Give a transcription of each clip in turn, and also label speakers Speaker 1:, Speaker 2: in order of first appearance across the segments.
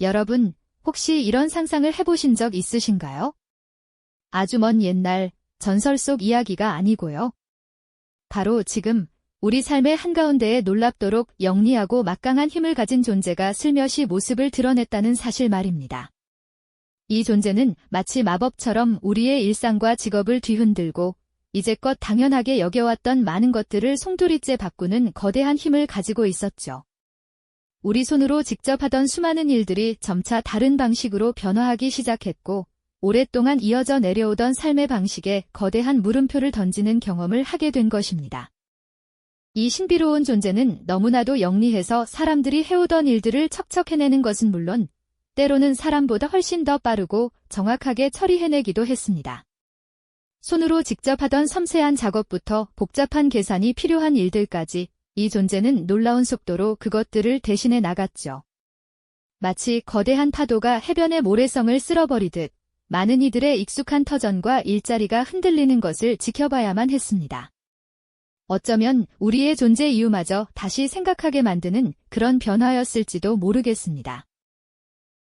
Speaker 1: 여러분, 혹시 이런 상상을 해보신 적 있으신가요? 아주 먼 옛날, 전설 속 이야기가 아니고요. 바로 지금, 우리 삶의 한가운데에 놀랍도록 영리하고 막강한 힘을 가진 존재가 슬며시 모습을 드러냈다는 사실 말입니다. 이 존재는 마치 마법처럼 우리의 일상과 직업을 뒤흔들고 이제껏 당연하게 여겨왔던 많은 것들을 송두리째 바꾸는 거대한 힘을 가지고 있었죠. 우리 손으로 직접 하던 수많은 일들이 점차 다른 방식으로 변화하기 시작했고 오랫동안 이어져 내려오던 삶의 방식에 거대한 물음표를 던지는 경험을 하게 된 것입니다. 이 신비로운 존재는 너무나도 영리해서 사람들이 해오던 일들을 척척 해내는 것은 물론 때로는 사람보다 훨씬 더 빠르고 정확하게 처리해내기도 했습니다. 손으로 직접 하던 섬세한 작업부터 복잡한 계산이 필요한 일들까지 이 존재는 놀라운 속도로 그것들을 대신해 나갔죠. 마치 거대한 파도가 해변의 모래성을 쓸어버리듯 많은 이들의 익숙한 터전과 일자리가 흔들리는 것을 지켜봐야만 했습니다. 어쩌면 우리의 존재 이유마저 다시 생각하게 만드는 그런 변화였을지도 모르겠습니다.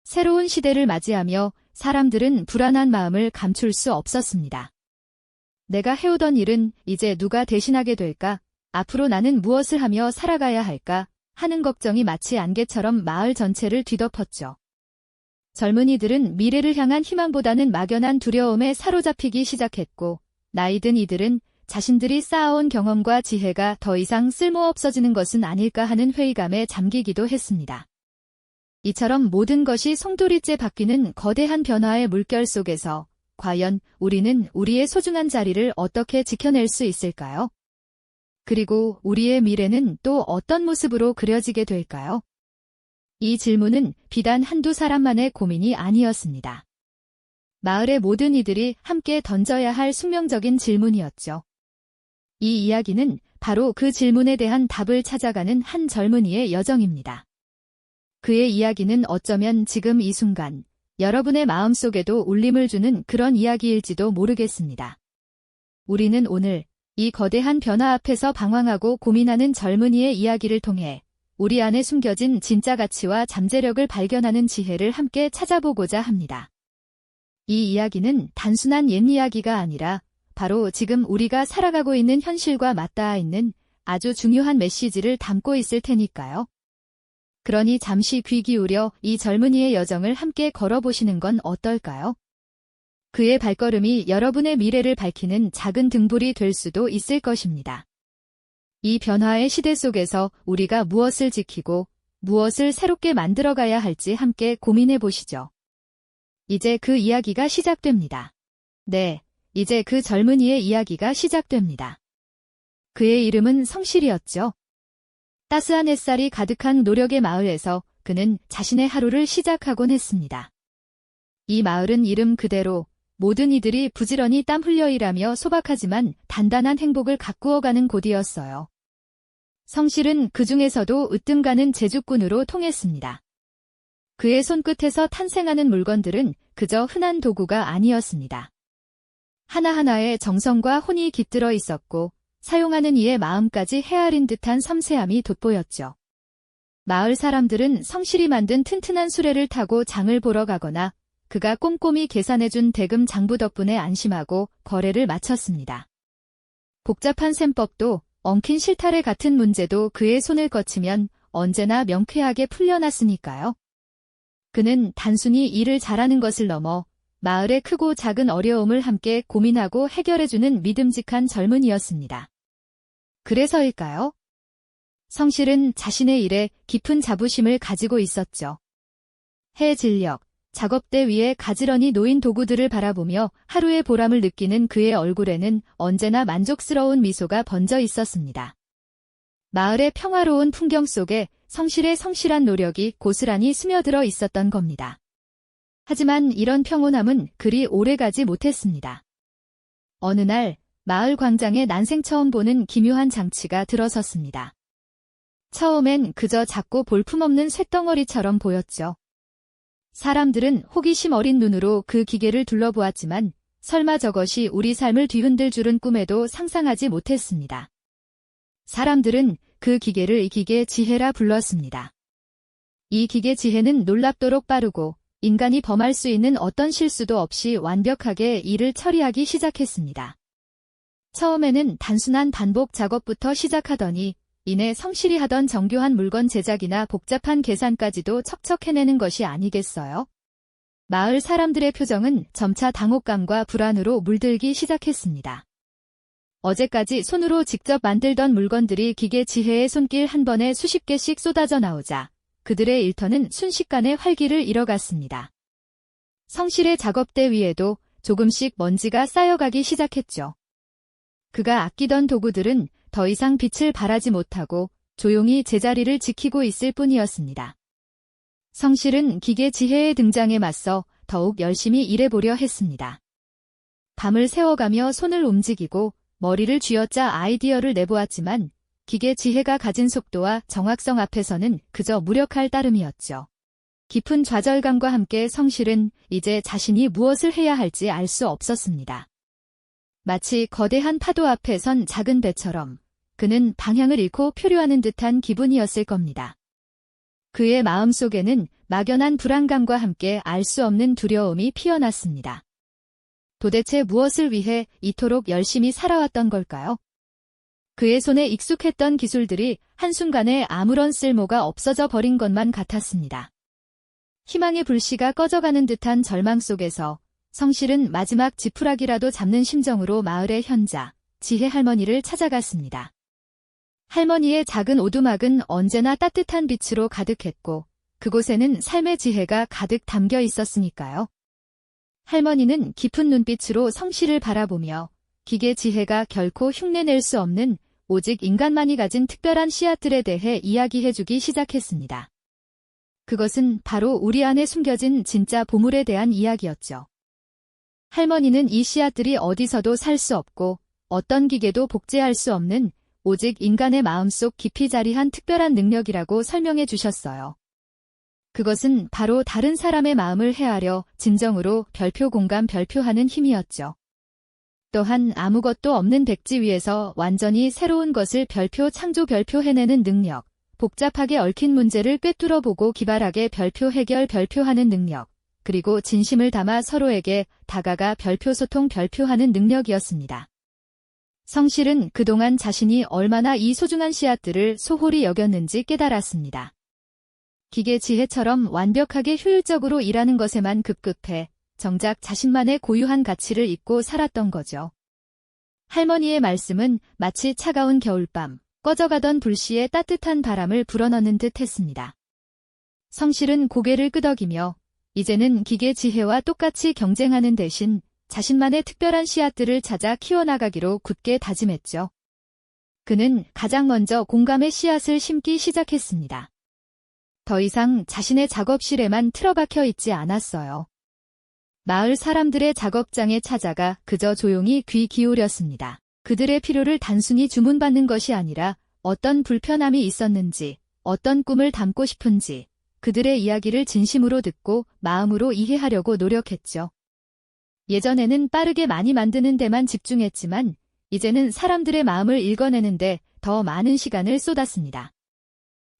Speaker 1: 새로운 시대를 맞이하며 사람들은 불안한 마음을 감출 수 없었습니다. 내가 해오던 일은 이제 누가 대신하게 될까? 앞으로 나는 무엇을 하며 살아가야 할까? 하는 걱정이 마치 안개처럼 마을 전체를 뒤덮었죠. 젊은이들은 미래를 향한 희망보다는 막연한 두려움에 사로잡히기 시작했고, 나이든 이들은 자신들이 쌓아온 경험과 지혜가 더 이상 쓸모없어지는 것은 아닐까 하는 회의감에 잠기기도 했습니다. 이처럼 모든 것이 송두리째 바뀌는 거대한 변화의 물결 속에서 과연 우리는 우리의 소중한 자리를 어떻게 지켜낼 수 있을까요? 그리고 우리의 미래는 또 어떤 모습으로 그려지게 될까요? 이 질문은 비단 한두 사람만의 고민이 아니었습니다. 마을의 모든 이들이 함께 던져야 할 숙명적인 질문이었죠. 이 이야기는 바로 그 질문에 대한 답을 찾아가는 한 젊은이의 여정입니다. 그의 이야기는 어쩌면 지금 이 순간 여러분의 마음속에도 울림을 주는 그런 이야기일지도 모르겠습니다. 우리는 오늘 이 거대한 변화 앞에서 방황하고 고민하는 젊은이의 이야기를 통해 우리 안에 숨겨진 진짜 가치와 잠재력을 발견하는 지혜를 함께 찾아보고자 합니다. 이 이야기는 단순한 옛 이야기가 아니라 바로 지금 우리가 살아가고 있는 현실과 맞닿아 있는 아주 중요한 메시지를 담고 있을 테니까요. 그러니 잠시 귀 기울여 이 젊은이의 여정을 함께 걸어보시는 건 어떨까요? 그의 발걸음이 여러분의 미래를 밝히는 작은 등불이 될 수도 있을 것입니다. 이 변화의 시대 속에서 우리가 무엇을 지키고 무엇을 새롭게 만들어가야 할지 함께 고민해 보시죠. 이제 그 이야기가 시작됩니다. 네, 이제 그 젊은이의 이야기가 시작됩니다. 그의 이름은 성실이었죠. 따스한 햇살이 가득한 노력의 마을에서 그는 자신의 하루를 시작하곤 했습니다. 이 마을은 이름 그대로 모든 이들이 부지런히 땀 흘려 일하며 소박하지만 단단한 행복을 가꾸어가는 곳이었어요. 성실은 그 중에서도 으뜸가는 제주꾼으로 통했습니다. 그의 손끝에서 탄생하는 물건들은 그저 흔한 도구가 아니었습니다. 하나하나에 정성과 혼이 깃들어 있었고 사용하는 이의 마음까지 헤아린 듯한 섬세함이 돋보였죠. 마을 사람들은 성실히 만든 튼튼한 수레를 타고 장을 보러 가거나 그가 꼼꼼히 계산해준 대금 장부 덕분에 안심하고 거래를 마쳤습니다. 복잡한 셈법도 엉킨 실타래 같은 문제도 그의 손을 거치면 언제나 명쾌하게 풀려났으니까요. 그는 단순히 일을 잘하는 것을 넘어 마을의 크고 작은 어려움을 함께 고민하고 해결해주는 믿음직한 젊은이였습니다. 그래서일까요? 성실은 자신의 일에 깊은 자부심을 가지고 있었죠. 해 진력, 작업대 위에 가지런히 놓인 도구들을 바라보며 하루의 보람을 느끼는 그의 얼굴에는 언제나 만족스러운 미소가 번져 있었습니다. 마을의 평화로운 풍경 속에 성실의 성실한 노력이 고스란히 스며들어 있었던 겁니다. 하지만 이런 평온함은 그리 오래가지 못했습니다. 어느 날 마을 광장에 난생 처음 보는 기묘한 장치가 들어섰습니다. 처음엔 그저 작고 볼품없는 쇳덩어리처럼 보였죠. 사람들은 호기심 어린 눈으로 그 기계를 둘러보았지만 설마 저것이 우리 삶을 뒤흔들 줄은 꿈에도 상상하지 못했습니다. 사람들은 그 기계를 기계 지혜라 불렀습니다. 이 기계 지혜는 놀랍도록 빠르고 인간이 범할 수 있는 어떤 실수도 없이 완벽하게 일을 처리하기 시작했습니다. 처음에는 단순한 반복 작업부터 시작하더니 이내 성실히 하던 정교한 물건 제작이나 복잡한 계산까지도 척척 해내는 것이 아니겠어요? 마을 사람들의 표정은 점차 당혹감과 불안으로 물들기 시작했습니다. 어제까지 손으로 직접 만들던 물건들이 기계 지혜의 손길 한 번에 수십 개씩 쏟아져 나오자 그들의 일터는 순식간에 활기를 잃어갔습니다. 성실의 작업대 위에도 조금씩 먼지가 쌓여가기 시작했죠. 그가 아끼던 도구들은 더 이상 빛을 발하지 못하고 조용히 제자리를 지키고 있을 뿐이었습니다. 성실은 기계 지혜의 등장에 맞서 더욱 열심히 일해보려 했습니다. 밤을 새워가며 손을 움직이고 머리를 쥐어짜 아이디어를 내보았지만 기계 지혜가 가진 속도와 정확성 앞에서는 그저 무력할 따름이었죠. 깊은 좌절감과 함께 성실은 이제 자신이 무엇을 해야 할지 알 수 없었습니다. 마치 거대한 파도 앞에 선 작은 배처럼 그는 방향을 잃고 표류하는 듯한 기분이었을 겁니다. 그의 마음속에는 막연한 불안감과 함께 알 수 없는 두려움이 피어났습니다. 도대체 무엇을 위해 이토록 열심히 살아왔던 걸까요? 그의 손에 익숙했던 기술들이 한순간에 아무런 쓸모가 없어져 버린 것만 같았습니다. 희망의 불씨가 꺼져가는 듯한 절망 속에서 성실은 마지막 지푸라기라도 잡는 심정으로 마을의 현자, 지혜 할머니를 찾아갔습니다. 할머니의 작은 오두막은 언제나 따뜻한 빛으로 가득했고 그곳에는 삶의 지혜가 가득 담겨 있었으니까요. 할머니는 깊은 눈빛으로 성실을 바라보며 기계 지혜가 결코 흉내낼 수 없는 오직 인간만이 가진 특별한 씨앗들에 대해 이야기해주기 시작했습니다. 그것은 바로 우리 안에 숨겨진 진짜 보물에 대한 이야기였죠. 할머니는 이 씨앗들이 어디서도 살 수 없고 어떤 기계도 복제할 수 없는 오직 인간의 마음속 깊이 자리한 특별한 능력이라고 설명해 주셨어요. 그것은 바로 다른 사람의 마음을 헤아려 진정으로 별표 공감 별표하는 힘이었죠. 또한 아무것도 없는 백지 위에서 완전히 새로운 것을 별표 창조 별표해내는 능력, 복잡하게 얽힌 문제를 꿰뚫어보고 기발하게 별표 해결 별표하는 능력, 그리고 진심을 담아 서로에게 다가가 별표 소통 별표하는 능력이었습니다. 성실은 그동안 자신이 얼마나 이 소중한 씨앗들을 소홀히 여겼는지 깨달았습니다. 기계 지혜처럼 완벽하게 효율적으로 일하는 것에만 급급해 정작 자신만의 고유한 가치를 잊고 살았던 거죠. 할머니의 말씀은 마치 차가운 겨울밤, 꺼져가던 불씨에 따뜻한 바람을 불어넣는 듯 했습니다. 성실은 고개를 끄덕이며 이제는 기계 지혜와 똑같이 경쟁하는 대신 자신만의 특별한 씨앗들을 찾아 키워나가기로 굳게 다짐했죠. 그는 가장 먼저 공감의 씨앗을 심기 시작했습니다. 더 이상 자신의 작업실에만 틀어박혀 있지 않았어요. 마을 사람들의 작업장에 찾아가 그저 조용히 귀 기울였습니다. 그들의 필요를 단순히 주문받는 것이 아니라 어떤 불편함이 있었는지, 어떤 꿈을 담고 싶은지, 그들의 이야기를 진심으로 듣고 마음으로 이해하려고 노력했죠. 예전에는 빠르게 많이 만드는 데만 집중했지만 이제는 사람들의 마음을 읽어내는데 더 많은 시간을 쏟았습니다.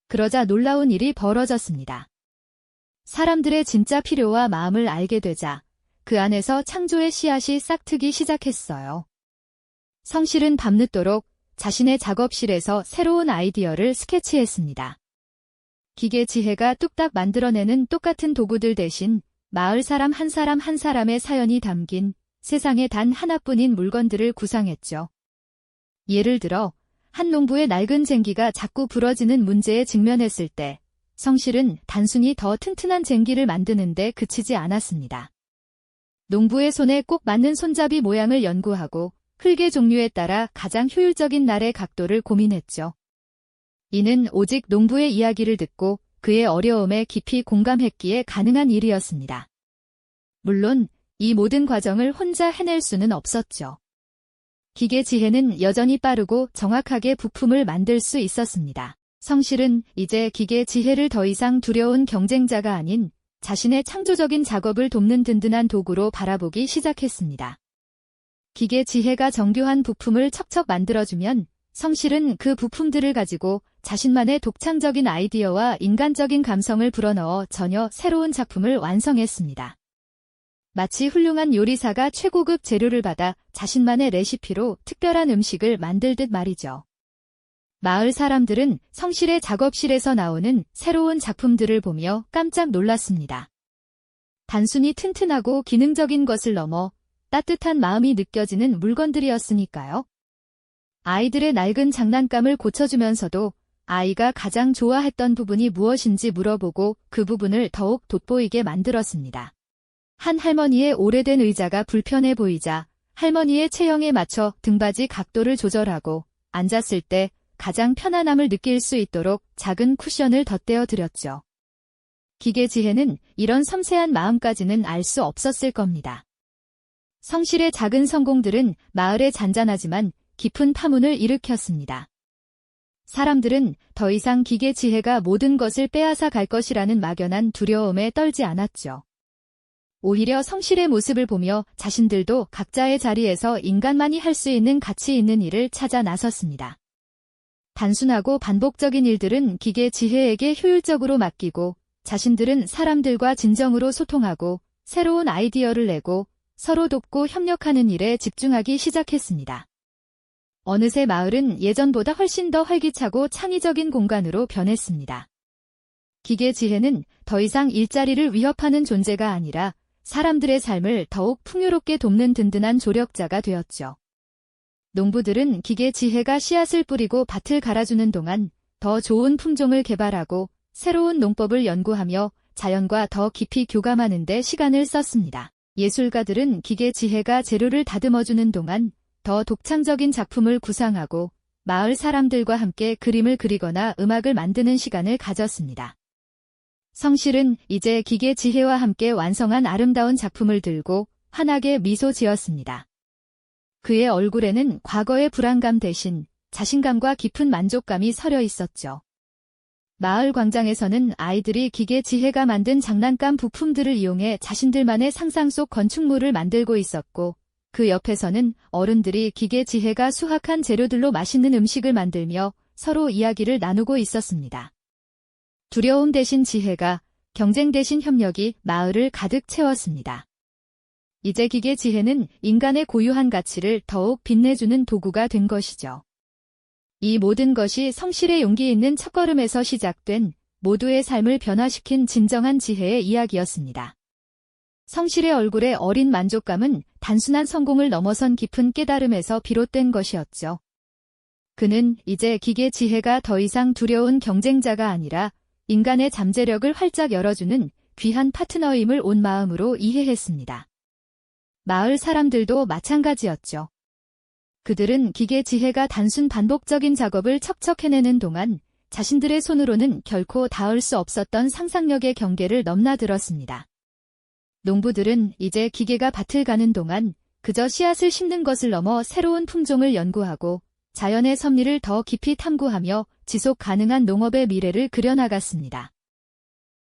Speaker 1: 그러자 놀라운 일이 벌어졌습니다. 사람들의 진짜 필요와 마음을 알게 되자 그 안에서 창조의 씨앗이 싹트기 시작했어요. 성실은 밤늦도록 자신의 작업실에서 새로운 아이디어를 스케치했습니다. 기계 지혜가 뚝딱 만들어내는 똑같은 도구들 대신 마을 사람 한 사람의 사연이 담긴 세상에 단 하나뿐인 물건들을 구상했죠. 예를 들어 한 농부의 낡은 쟁기가 자꾸 부러지는 문제에 직면했을 때 성실은 단순히 더 튼튼한 쟁기를 만드는데 그치지 않았습니다. 농부의 손에 꼭 맞는 손잡이 모양을 연구하고 흙의 종류에 따라 가장 효율적인 날의 각도를 고민했죠. 이는 오직 농부의 이야기를 듣고 그의 어려움에 깊이 공감했기에 가능한 일이었습니다. 물론 이 모든 과정을 혼자 해낼 수는 없었죠. 기계 지혜는 여전히 빠르고 정확하게 부품을 만들 수 있었습니다. 성실은 이제 기계 지혜를 더 이상 두려운 경쟁자가 아닌 자신의 창조적인 작업을 돕는 든든한 도구로 바라보기 시작했습니다. 기계 지혜가 정교한 부품을 척척 만들어주면 성실은 그 부품들을 가지고 자신만의 독창적인 아이디어와 인간적인 감성을 불어넣어 전혀 새로운 작품을 완성했습니다. 마치 훌륭한 요리사가 최고급 재료를 받아 자신만의 레시피로 특별한 음식을 만들듯 말이죠. 마을 사람들은 성실의 작업실에서 나오는 새로운 작품들을 보며 깜짝 놀랐습니다. 단순히 튼튼하고 기능적인 것을 넘어 따뜻한 마음이 느껴지는 물건들이었으니까요. 아이들의 낡은 장난감을 고쳐주면서도 아이가 가장 좋아했던 부분이 무엇인지 물어보고 그 부분을 더욱 돋보이게 만들었습니다. 한 할머니의 오래된 의자가 불편해 보이자 할머니의 체형에 맞춰 등받이 각도를 조절하고 앉았을 때 가장 편안함을 느낄 수 있도록 작은 쿠션을 덧대어 드렸죠. 기계 지혜는 이런 섬세한 마음까지는 알 수 없었을 겁니다. 성실의 작은 성공들은 마을에 잔잔하지만 깊은 파문을 일으켰습니다. 사람들은 더 이상 기계 지혜가 모든 것을 빼앗아 갈 것이라는 막연한 두려움에 떨지 않았죠. 오히려 성실의 모습을 보며 자신들도 각자의 자리에서 인간만이 할 수 있는 가치 있는 일을 찾아 나섰습니다. 단순하고 반복적인 일들은 기계 지혜에게 효율적으로 맡기고 자신들은 사람들과 진정으로 소통하고 새로운 아이디어를 내고 서로 돕고 협력하는 일에 집중하기 시작했습니다. 어느새 마을은 예전보다 훨씬 더 활기차고 창의적인 공간으로 변했습니다. 기계 지혜는 더 이상 일자리를 위협하는 존재가 아니라 사람들의 삶을 더욱 풍요롭게 돕는 든든한 조력자가 되었죠. 농부들은 기계 지혜가 씨앗을 뿌리고 밭을 갈아주는 동안 더 좋은 품종을 개발하고 새로운 농법을 연구하며 자연과 더 깊이 교감하는 데 시간을 썼습니다. 예술가들은 기계 지혜가 재료를 다듬어주는 동안 더 독창적인 작품을 구상하고 마을 사람들과 함께 그림을 그리거나 음악을 만드는 시간을 가졌습니다. 성실은 이제 기계 지혜와 함께 완성한 아름다운 작품을 들고 환하게 미소 지었습니다. 그의 얼굴에는 과거의 불안감 대신 자신감과 깊은 만족감이 서려 있었죠. 마을 광장에서는 아이들이 기계 지혜가 만든 장난감 부품들을 이용해 자신들만의 상상 속 건축물을 만들고 있었고, 그 옆에서는 어른들이 기계 지혜가 수확한 재료들로 맛있는 음식을 만들며 서로 이야기를 나누고 있었습니다. 두려움 대신 지혜가, 경쟁 대신 협력이 마을을 가득 채웠습니다. 이제 기계 지혜는 인간의 고유한 가치를 더욱 빛내주는 도구가 된 것이죠. 이 모든 것이 성실의 용기 있는 첫걸음에서 시작된 모두의 삶을 변화시킨 진정한 지혜의 이야기였습니다. 성실의 얼굴에 어린 만족감은 단순한 성공을 넘어선 깊은 깨달음에서 비롯된 것이었죠. 그는 이제 기계 지혜가 더 이상 두려운 경쟁자가 아니라 인간의 잠재력을 활짝 열어주는 귀한 파트너임을 온 마음으로 이해했습니다. 마을 사람들도 마찬가지였죠. 그들은 기계 지혜가 단순 반복적인 작업을 척척 해내는 동안 자신들의 손으로는 결코 닿을 수 없었던 상상력의 경계를 넘나들었습니다. 농부들은 이제 기계가 밭을 가는 동안 그저 씨앗을 심는 것을 넘어 새로운 품종을 연구하고 자연의 섭리를 더 깊이 탐구하며 지속 가능한 농업의 미래를 그려나갔습니다.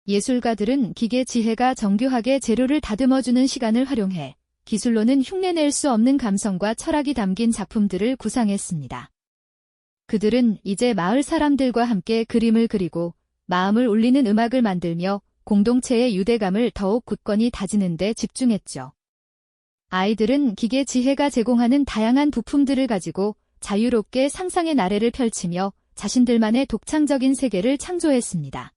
Speaker 1: 예술가들은 기계 지혜가 정교하게 재료를 다듬어주는 시간을 활용해 기술로는 흉내낼 수 없는 감성과 철학이 담긴 작품들을 구상했습니다. 그들은 이제 마을 사람들과 함께 그림을 그리고 마음을 울리는 음악을 만들며 공동체의 유대감을 더욱 굳건히 다지는 데 집중했죠. 아이들은 기계 지혜가 제공하는 다양한 부품들을 가지고 자유롭게 상상의 나래를 펼치며 자신들만의 독창적인 세계를 창조했습니다.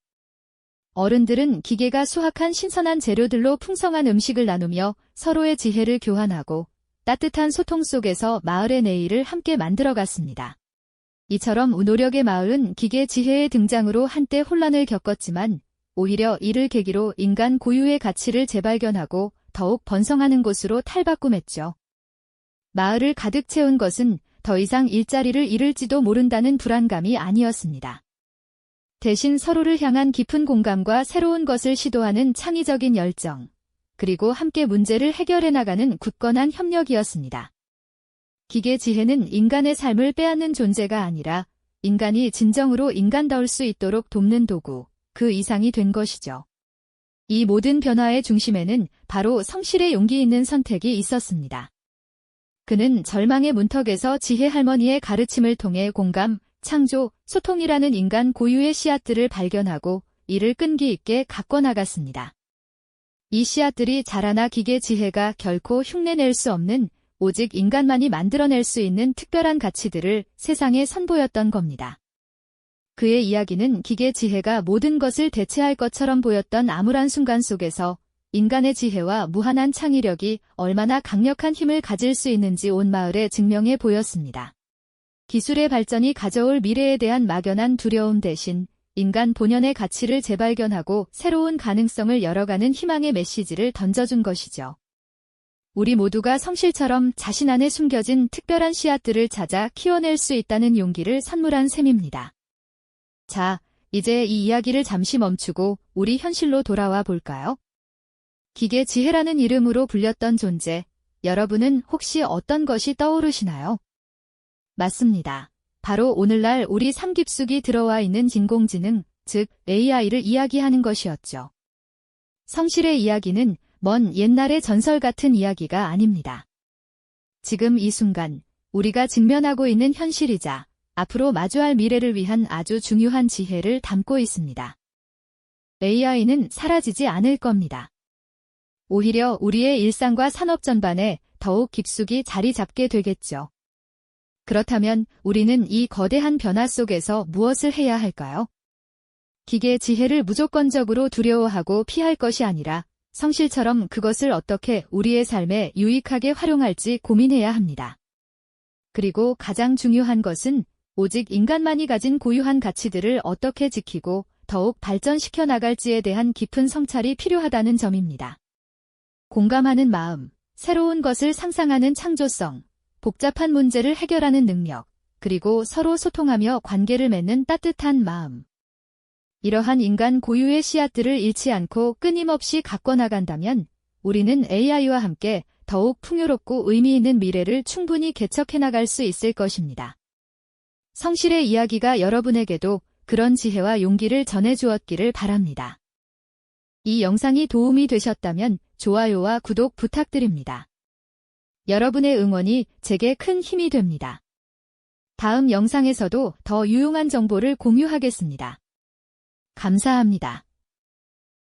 Speaker 1: 어른들은 기계가 수확한 신선한 재료들로 풍성한 음식을 나누며 서로의 지혜를 교환하고 따뜻한 소통 속에서 마을의 내일을 함께 만들어갔습니다. 이처럼 우노력의 마을은 기계 지혜의 등장으로 한때 혼란을 겪었지만 오히려 이를 계기로 인간 고유의 가치를 재발견하고 더욱 번성하는 곳으로 탈바꿈했죠. 마을을 가득 채운 것은 더 이상 일자리를 잃을지도 모른다는 불안감이 아니었습니다. 대신 서로를 향한 깊은 공감과 새로운 것을 시도하는 창의적인 열정, 그리고 함께 문제를 해결해 나가는 굳건한 협력이었습니다. 기계 지혜는 인간의 삶을 빼앗는 존재가 아니라 인간이 진정으로 인간다울 수 있도록 돕는 도구, 그 이상이 된 것이죠. 이 모든 변화의 중심에는 바로 성실의 용기 있는 선택이 있었습니다. 그는 절망의 문턱에서 지혜 할머니의 가르침을 통해 공감, 창조, 소통이라는 인간 고유의 씨앗들을 발견하고 이를 끈기 있게 가꿔 나갔습니다. 이 씨앗들이 자라나 기계 지혜가 결코 흉내낼 수 없는 오직 인간만이 만들어낼 수 있는 특별한 가치들을 세상에 선보였던 겁니다. 그의 이야기는 기계 지혜가 모든 것을 대체할 것처럼 보였던 암울한 순간 속에서 인간의 지혜와 무한한 창의력이 얼마나 강력한 힘을 가질 수 있는지 온 마을에 증명해 보였습니다. 기술의 발전이 가져올 미래에 대한 막연한 두려움 대신 인간 본연의 가치를 재발견하고 새로운 가능성을 열어가는 희망의 메시지를 던져준 것이죠. 우리 모두가 성실처럼 자신 안에 숨겨진 특별한 씨앗들을 찾아 키워낼 수 있다는 용기를 선물한 셈입니다. 자, 이제 이 이야기를 잠시 멈추고 우리 현실로 돌아와 볼까요? 기계 지혜라는 이름으로 불렸던 존재, 여러분은 혹시 어떤 것이 떠오르시나요? 맞습니다. 바로 오늘날 우리 삶 깊숙이 들어와 있는 인공지능, 즉 AI를 이야기하는 것이었죠. 성실의 이야기는 먼 옛날의 전설 같은 이야기가 아닙니다. 지금 이 순간 우리가 직면하고 있는 현실이자 앞으로 마주할 미래를 위한 아주 중요한 지혜를 담고 있습니다. AI는 사라지지 않을 겁니다. 오히려 우리의 일상과 산업 전반에 더욱 깊숙이 자리 잡게 되겠죠. 그렇다면 우리는 이 거대한 변화 속에서 무엇을 해야 할까요? 기계 지혜를 무조건적으로 두려워하고 피할 것이 아니라 성실처럼 그것을 어떻게 우리의 삶에 유익하게 활용할지 고민해야 합니다. 그리고 가장 중요한 것은 오직 인간만이 가진 고유한 가치들을 어떻게 지키고 더욱 발전시켜 나갈지에 대한 깊은 성찰이 필요하다는 점입니다. 공감하는 마음, 새로운 것을 상상하는 창조성, 복잡한 문제를 해결하는 능력, 그리고 서로 소통하며 관계를 맺는 따뜻한 마음. 이러한 인간 고유의 씨앗들을 잃지 않고 끊임없이 가꿔 나간다면 우리는 AI와 함께 더욱 풍요롭고 의미 있는 미래를 충분히 개척해 나갈 수 있을 것입니다. 성실의 이야기가 여러분에게도 그런 지혜와 용기를 전해주었기를 바랍니다. 이 영상이 도움이 되셨다면 좋아요와 구독 부탁드립니다. 여러분의 응원이 제게 큰 힘이 됩니다. 다음 영상에서도 더 유용한 정보를 공유하겠습니다. 감사합니다.